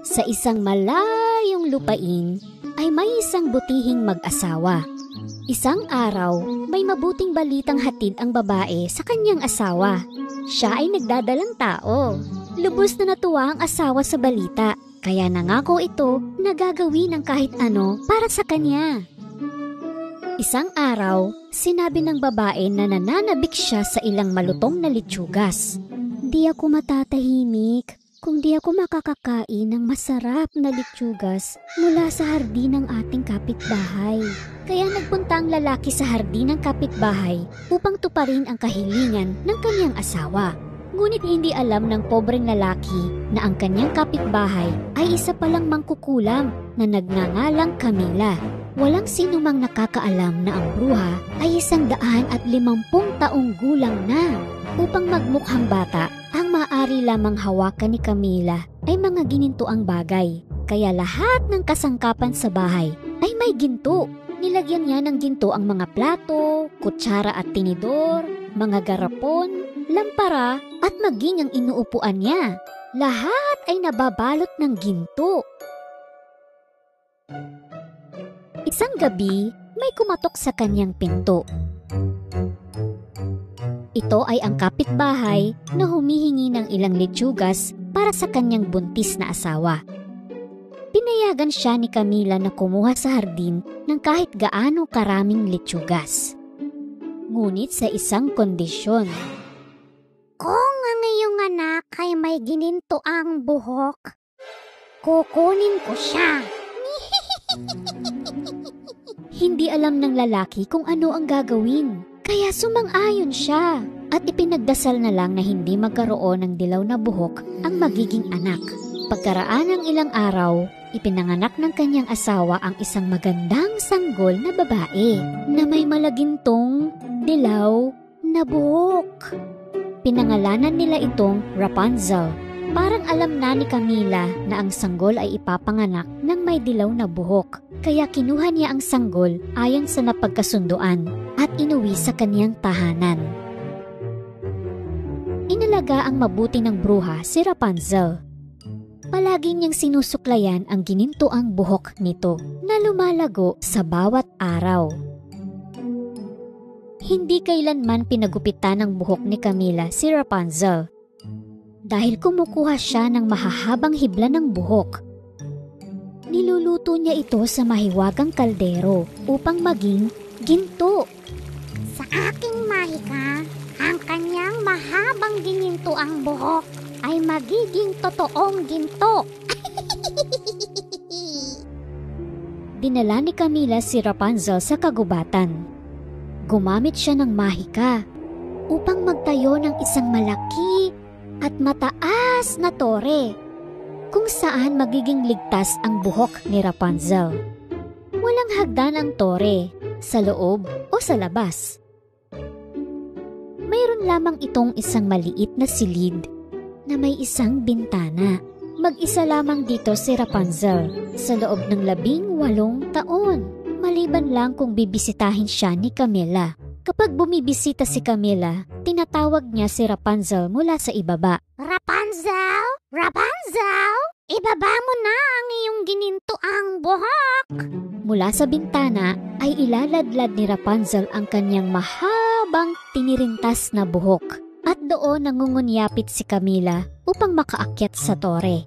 Sa isang malayong lupain ay may isang butihing mag-asawa. Isang araw, may mabuting balitang hatid ang babae sa kanyang asawa. Siya ay nagdadalang tao. Lubos na natuwa ang asawa sa balita, kaya nangako ito na gagawin ang kahit ano para sa kanya. Isang araw, sinabi ng babae na nananabik siya sa ilang malutong na litsugas. Di ako matatahimik kung di ako makakakain ng masarap na litsugas mula sa hardin ng ating kapitbahay. Kaya nagpunta ang lalaki sa hardin ng kapitbahay upang tuparin ang kahilingan ng kanyang asawa. Ngunit hindi alam ng pobreng lalaki na ang kanyang kapitbahay ay isa palang mangkukulam na nagngangalang Camila. Walang sino mang nakakaalam na ang bruha ay 150 taong gulang na. Upang magmukhang bata, ang maaari lamang hawakan ni Camila ay mga ginintuang bagay. Kaya lahat ng kasangkapan sa bahay ay may ginto. Nilagyan niya ng ginto ang mga plato, kutsara at tinidor, mga garapon, lampara at maging ang inuupuan niya. Lahat ay nababalot ng ginto. Isang gabi, may kumatok sa kanyang pinto. Ito ay ang kapitbahay na humihingi ng ilang litsugas para sa kanyang buntis na asawa. Pinayagan siya ni Camila na kumuha sa hardin ng kahit gaano karaming litsugas. Ngunit sa isang kondisyon. Kung ang iyong anak ay may gininto ang buhok, kukunin ko siya. Hindi alam ng lalaki kung ano ang gagawin. Kaya sumang-ayon siya at ipinagdasal na lang na hindi magkaroon ng dilaw na buhok ang magiging anak. Pagkaraan ng ilang araw, ipinanganak ng kanyang asawa ang isang magandang sanggol na babae na may malagintong dilaw na buhok. Pinangalanan nila itong Rapunzel. Parang alam na ni Camila na ang sanggol ay ipapanganak ng may dilaw na buhok. Kaya kinuha niya ang sanggol ayon sa napagkasunduan at inuwi sa kaniyang tahanan. Inalaga ang mabuti ng bruha si Rapunzel. Palagi niyang sinusuklayan ang ginintuang buhok nito na lumalago sa bawat araw. Hindi kailanman pinagupitan ng buhok ni Camila si Rapunzel dahil kumukuha siya ng mahahabang hibla ng buhok. Niluluto niya ito sa mahiwagang kaldero upang maging ginto. Sa aking mahika, ang kanyang mahabang ginintuang buhok ay magiging totoong ginto. Dinala ni Camila si Rapunzel sa kagubatan. Gumamit siya ng mahika upang magtayo ng isang malaki at mataas na tore kung saan magiging ligtas ang buhok ni Rapunzel. Walang hagdan ang tore, sa loob o sa labas. Mayroon lamang itong isang maliit na silid na may isang bintana. Mag-isa lamang dito si Rapunzel sa loob ng 18 taon, maliban lang kung bibisitahin siya ni Camila. Kapag bumibisita si Camila, tinatawag niya si Rapunzel mula sa ibaba. Rapunzel! Rapunzel! Ibaba mo na ang iyong ginintuang buhok! Mula sa bintana ay ilaladlad ni Rapunzel ang kanyang mahabang tinirintas na buhok. At doon nangungunyapit si Camila upang makaakyat sa tore.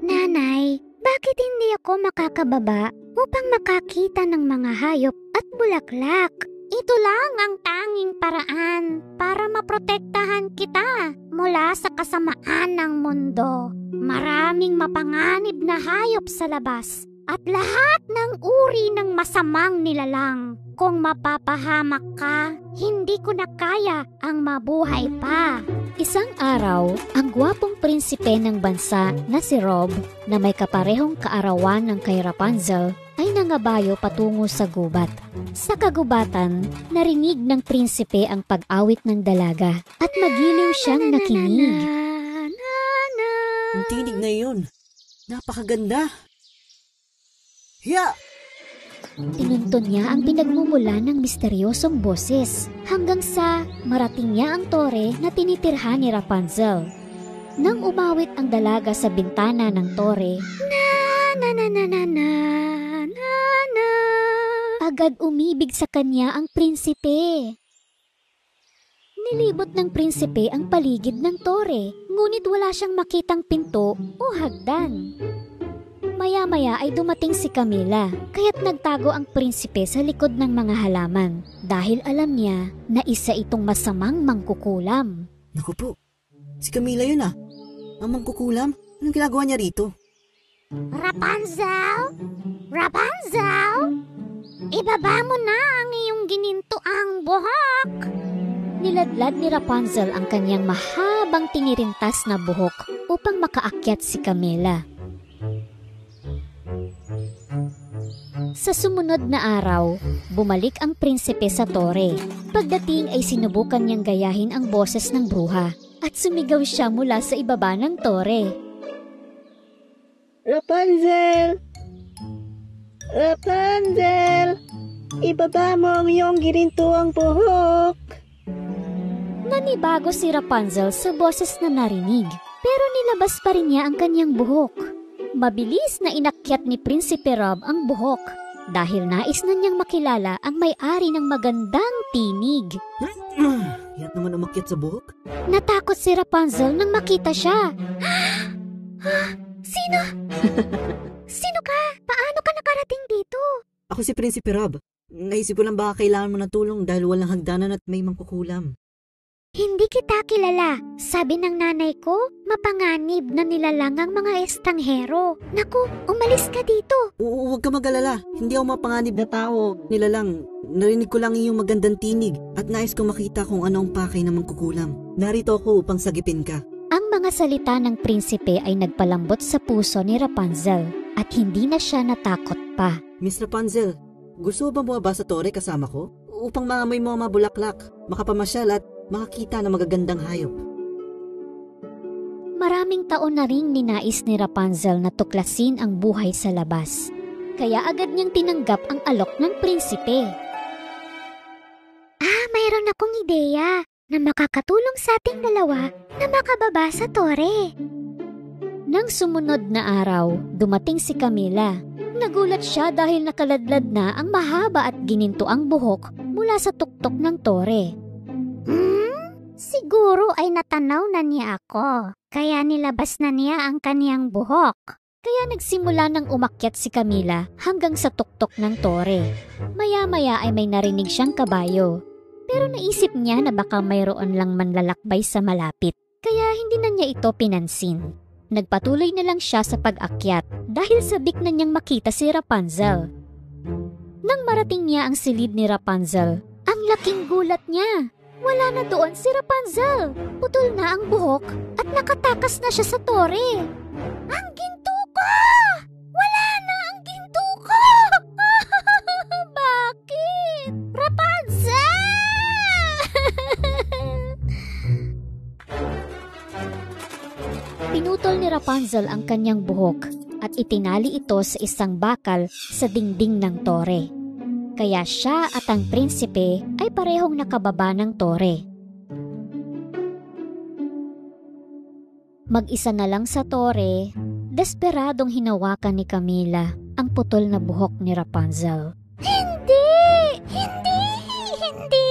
Nanay, bakit hindi ako makakababa upang makakita ng mga hayop at bulaklak? Ito lang ang tanging paraan para maprotektahan kita mula sa kasamaan ng mundo. Maraming mapanganib na hayop sa labas at lahat ng uri ng masamang nilalang. Kung mapapahamak ka, hindi ko na kaya ang mabuhay pa. Isang araw, ang gwapong prinsipe ng bansa na si Rob na may kaparehong kaarawan ng kay Rapunzel ay nangabayo patungo sa gubat. Sa kagubatan, narinig ng prinsipe ang pag-awit ng dalaga at magiliw siyang nakinig. Ang tinig na yun, napakaganda. Hiya! Tinuntun niya ang pinagmumula ng misteryosong boses hanggang sa marating niya ang tore na tinitirhan ni Rapunzel. Nang umawit ang dalaga sa bintana ng tore, na, agad umibig sa kanya ang prinsipe. Nilibot ng prinsipe ang paligid ng tore, ngunit wala siyang makitang pinto o hagdan. Maya-maya ay dumating si Camila, kaya't nagtago ang prinsipe sa likod ng mga halaman dahil alam niya na isa itong masamang mangkukulam. Naku po, si Camila yun ah. Ang mangkukulam, anong ginagawa niya rito? Rapunzel! Rapunzel! Ibaba mo na ang iyong ginintoang buhok! Niladlad ni Rapunzel ang kanyang mahabang tinirintas na buhok upang makaakyat si Camila. Sa sumunod na araw, bumalik ang prinsipe sa tore. Pagdating ay sinubukan niyang gayahin ang boses ng bruha at sumigaw siya mula sa ibaba ng tore. Rapunzel! Rapunzel! Ibaba mo ang iyong ginintuang buhok! Nanibago si Rapunzel sa boses na narinig, pero nilabas pa rin niya ang kanyang buhok. Mabilis na inakyat ni Prinsipe Rob ang buhok dahil nais na niyang makilala ang may-ari ng magandang tinig. Hiyat naman umakyat sa buhok. Natakot si Rapunzel nang makita siya. Sino? Sino ka? Paano ka nakarating dito? Ako si Prinsipe Rob. Naisip ko lang baka kailangan mo ng tulong dahil walang hagdanan at may mangkukulam. Hindi kita kilala. Sabi ng nanay ko, mapanganib na nilalang ang mga estranghero. Naku, umalis ka dito. Huwag ka mag-alala. Hindi ako mapanganib na tao. Nilalang, narinig ko lang iyong magandang tinig at nais kong makita kung ano ang pakay ng mangkukulam. Narito ako upang sagipin ka. Ang mga salita ng prinsipe ay nagpalambot sa puso ni Rapunzel at hindi na siya natakot pa. Miss Rapunzel, gusto ba bumaba sa tore kasama ko? Upang maamoy mo ang mga bulaklak, makapamasyal at makakita ng magagandang hayop. Maraming taon na ring ninais ni Rapunzel na tuklasin ang buhay sa labas. Kaya agad niyang tinanggap ang alok ng prinsipe. Mayroon akong ideya na makakatulong sa ating dalawa na makababa sa tore. Nang sumunod na araw, dumating si Camila. Nagulat siya dahil nakaladlad na ang mahaba at ginintoang buhok mula sa tuktok ng tore. Siguro ay natanaw na niya ako, kaya nilabas na niya ang kaniyang buhok. Kaya nagsimula ng umakyat si Camila hanggang sa tuktok ng tore. Maya-maya ay may narinig siyang kabayo. Pero naisip niya na baka mayroon lang manlalakbay sa malapit, kaya hindi na niya ito pinansin. Nagpatuloy na lang siya sa pag-akyat dahil sabik na niyang makita si Rapunzel. Nang marating niya ang silid ni Rapunzel, ang laking gulat niya. Wala na doon si Rapunzel. Putol na ang buhok at nakatakas na siya sa tore. Ang ginto ko! Wala na ang ginto ko! Bakit? Rapunzel! Pinutol ni Rapunzel ang kanyang buhok at itinali ito sa isang bakal sa dingding ng tore. Kaya siya at ang prinsipe ay parehong nakababa ng tore. Mag-isa na lang sa tore, desperadong hinawakan ni Camila ang putol na buhok ni Rapunzel. Hindi! Hindi! Hindi!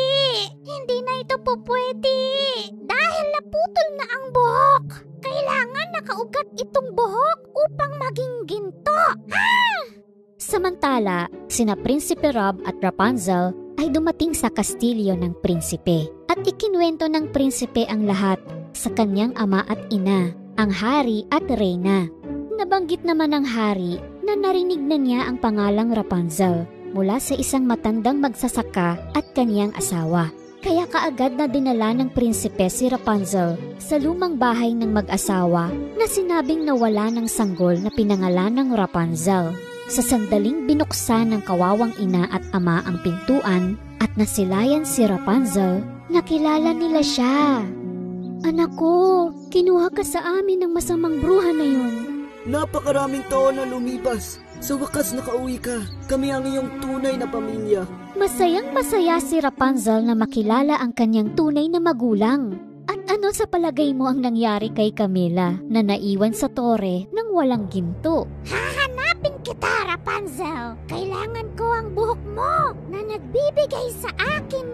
Hindi na ito po pwede! Dahil naputol na ang buhok! Kailangan nakaugat itong buhok upang maging ginto! Samantala, sina Prinsipe Rob at Rapunzel ay dumating sa kastilyo ng prinsipe at ikinuwento ng prinsipe ang lahat sa kanyang ama at ina, ang hari at reyna. Nabanggit naman ng hari na narinig na niya ang pangalang Rapunzel mula sa isang matandang magsasaka at kanyang asawa. Kaya kaagad na dinala ng prinsipe si Rapunzel sa lumang bahay ng mag-asawa na sinabing nawala ng sanggol na pinangalan ng Rapunzel. Sa sandaling binuksan ng kawawang ina at ama ang pintuan at nasilayan si Rapunzel, nakilala nila siya. Anak ko, kinuha ka sa amin ng masamang bruha na yun. Napakaraming taon na lumipas. Sa wakas nakauwi ka. Kami ang iyong tunay na pamilya. Masayang masaya si Rapunzel na makilala ang kanyang tunay na magulang. At Ano sa palagay mo ang nangyari kay Camila na naiwan sa tore ng walang ginto? Hahanapin kita, Rapunzel. Kailangan ko ang buhok mo na nagbibigay sa akin